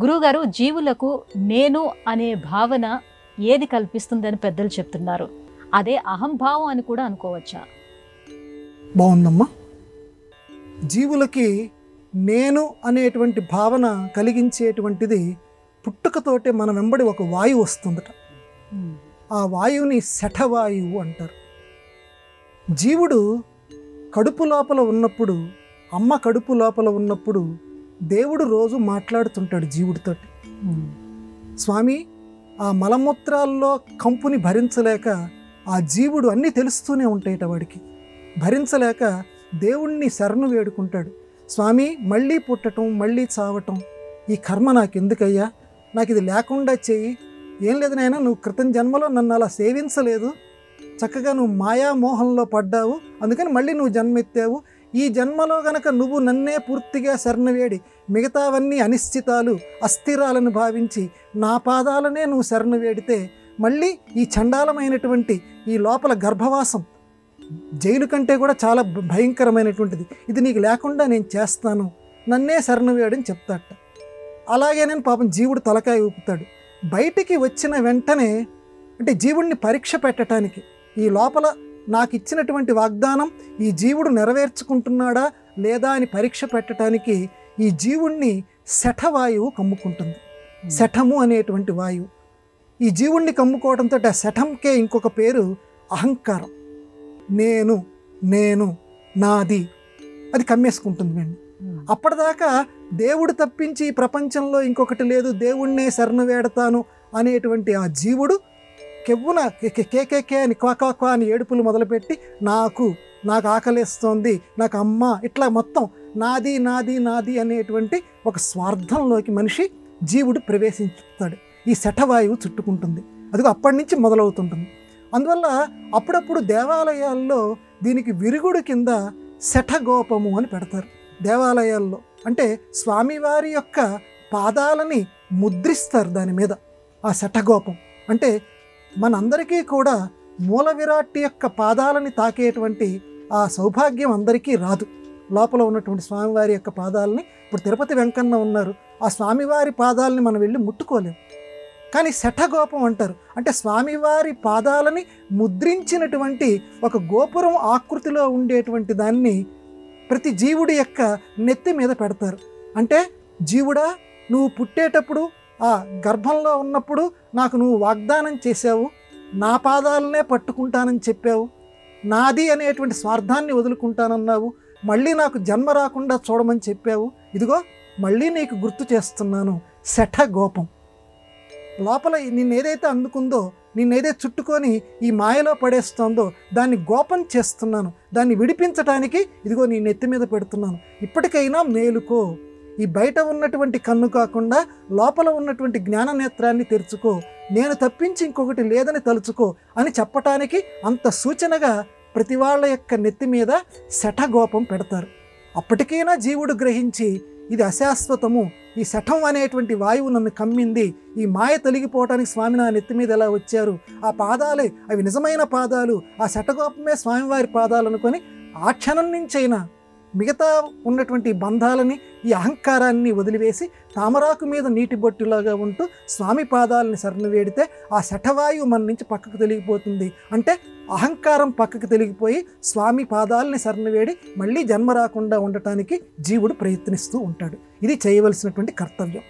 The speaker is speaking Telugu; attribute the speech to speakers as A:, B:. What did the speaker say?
A: గురువుగారు, జీవులకు నేను అనే భావన ఏది కల్పిస్తుందని పెద్దలు చెప్తున్నారు? అదే అహంభావం అని కూడా అనుకోవచ్చా?
B: బాగుందమ్మా. జీవులకి నేను అనేటువంటి భావన కలిగించేటువంటిది పుట్టుకతోటే మన వెంబడి ఒక వాయువు వస్తుందట. ఆ వాయువుని శఠవాయువు అంటారు. జీవుడు కడుపు లోపల ఉన్నప్పుడు, అమ్మ కడుపు లోపల ఉన్నప్పుడు దేవుడు రోజు మాట్లాడుతుంటాడు జీవుడితోటి. స్వామి, ఆ మలమూత్రాల్లో కంపుని భరించలేక ఆ జీవుడు అన్నీ తెలుస్తూనే ఉంటాయట వాడికి. భరించలేక దేవుణ్ణి శరణు వేడుకుంటాడు. స్వామి, మళ్ళీ పుట్టడం, మళ్ళీ చావటం, ఈ కర్మ నాకెందుకయ్యా? నాకు ఇది లేకుండా చెయ్యి. ఏం లేదు నాయనా, నువ్వు క్రితం జన్మలో నన్ను అలా సేవించలేదు, చక్కగా నువ్వు మాయామోహంలో పడ్డావు, అందుకని మళ్ళీ నువ్వు జన్మెత్తావు. ఈ జన్మలో గనక నువ్వు నన్నే పూర్తిగా శరణు వేడి మిగతావన్నీ అనిశ్చితాలు, అస్థిరాలను భావించి నా పాదాలనే నువ్వు శరణు వేడితే మళ్ళీ ఈ చండాలమైనటువంటి ఈ లోపల గర్భవాసం జైలు కంటే కూడా చాలా భయంకరమైనటువంటిది, ఇది నీకు లేకుండా నేను చేస్తాను, నన్నే శరణు వేయడని చెప్తాట. అలాగే నేను పాపం జీవుడు తలకాయ ఊపుతాడు. బయటికి వచ్చిన వెంటనే, అంటే జీవుడిని పరీక్ష పెట్టడానికి, ఈ లోపల నాకు ఇచ్చినటువంటి వాగ్దానం ఈ జీవుడు నెరవేర్చుకుంటున్నాడా లేదా అని పరీక్ష పెట్టడానికి ఈ జీవుణ్ణి శఠవాయువు కమ్ముకుంటుంది. శఠము అనేటువంటి వాయువు ఈ జీవుణ్ణి కమ్ముకోవడంతో ఆ శఠంకే ఇంకొక పేరు అహంకారం. నేను నేను నాది అది కమ్మేసుకుంటుంది అండి. అప్పటిదాకా దేవుడు తప్పించి ఈ ప్రపంచంలో ఇంకొకటి లేదు, దేవుణ్ణే శరణు వేడతాను అనేటువంటి ఆ జీవుడు కెవ్వున కేకేకే అని క్వాకా అని ఏడుపులు మొదలుపెట్టి నాకు ఆకలిస్తోంది, నాకు అమ్మ, ఇట్లా మొత్తం నాది నాది నాది అనేటువంటి ఒక స్వార్థంలోకి మనిషి జీవుడు ప్రవేశించుతాడు. ఈ శఠవాయువు చుట్టుకుంటుంది. అదిగో అప్పటి నుంచి మొదలవుతుంటుంది. అందువల్ల అప్పుడప్పుడు దేవాలయాల్లో దీనికి విరుగుడు కింద శఠగోపము అని పెడతారు దేవాలయాల్లో. అంటే స్వామివారి యొక్క పాదాలని ముద్రిస్తారు దాని మీద. ఆ శఠగోపం అంటే మనందరికీ కూడా మూల విరాట్ యొక్క పాదాలని తాకేటువంటి ఆ సౌభాగ్యం అందరికీ రాదు. లోపల ఉన్నటువంటి స్వామివారి యొక్క పాదాలని, ఇప్పుడు తిరుపతి వెంకన్న ఉన్నారు, ఆ స్వామివారి పాదాలని మనం వెళ్ళి ముట్టుకోలేము. కానీ శఠగోపం అంటారు. అంటే స్వామివారి పాదాలని ముద్రించినటువంటి ఒక గోపురం ఆకృతిలో ఉండేటువంటి దాన్ని ప్రతి జీవుడి యొక్క నెత్తి మీద పెడతారు. అంటే జీవుడా, నువ్వు పుట్టేటప్పుడు ఆ గర్భంలో ఉన్నప్పుడు నాకు నువ్వు వాగ్దానం చేశావు, నా పాదాలనే పట్టుకుంటానని చెప్పావు, నాది అనేటువంటి స్వార్థాన్ని వదులుకుంటానన్నావు, మళ్ళీ నాకు జన్మ రాకుండా చూడమని చెప్పావు, ఇదిగో మళ్ళీ నీకు గుర్తు చేస్తున్నాను. శఠగోపం లోపల నిన్నేదైతే అందుకుందో, నిన్నేదైతే చుట్టుకొని ఈ మాయలో పడేస్తోందో దాన్ని గోపం చేస్తున్నాను, దాన్ని విడిపించడానికి ఇదిగో నీ నెత్తి మీద పెడుతున్నాను. ఇప్పటికైనా మేలుకో, ఈ బయట ఉన్నటువంటి కన్ను కాకుండా లోపల ఉన్నటువంటి జ్ఞాన నేత్రాన్ని తెరుచుకో, నేను తప్పించి ఇంకొకటి లేదని తలుచుకో అని చెప్పటానికి అంత సూచనగా ప్రతి వాళ్ళ యొక్క నెత్తి మీద శఠగోపం పెడతారు. అప్పటికైనా జీవుడు గ్రహించి ఇది అశాశ్వతము, ఈ శఠం అనేటువంటి వాయువు నన్ను కమ్మింది, ఈ మాయ తొలగిపోవటానికి స్వామి నా నెత్తి మీద ఎలా వచ్చారు, ఆ పాదాలే అవి నిజమైన పాదాలు, ఆ శఠగోపమే స్వామివారి పాదాలు అనుకొని ఆ క్షణం నుంచైనా మిగతా ఉన్నటువంటి బంధాలని, ఈ అహంకారాన్ని వదిలివేసి తామరాకు మీద నీటి బొట్టులాగా ఉంటూ స్వామి పాదాలని శరణు వేడితే ఆ శఠవాయువు మన నుంచి పక్కకు తొలగిపోతుంది. అంటే అహంకారం పక్కకు తొలగిపోయి స్వామి పాదాలని శరణు వేడి మళ్ళీ జన్మ రాకుండా ఉండటానికి జీవుడు ప్రయత్నిస్తూ ఉంటాడు. ఇది చేయవలసినటువంటి కర్తవ్యం.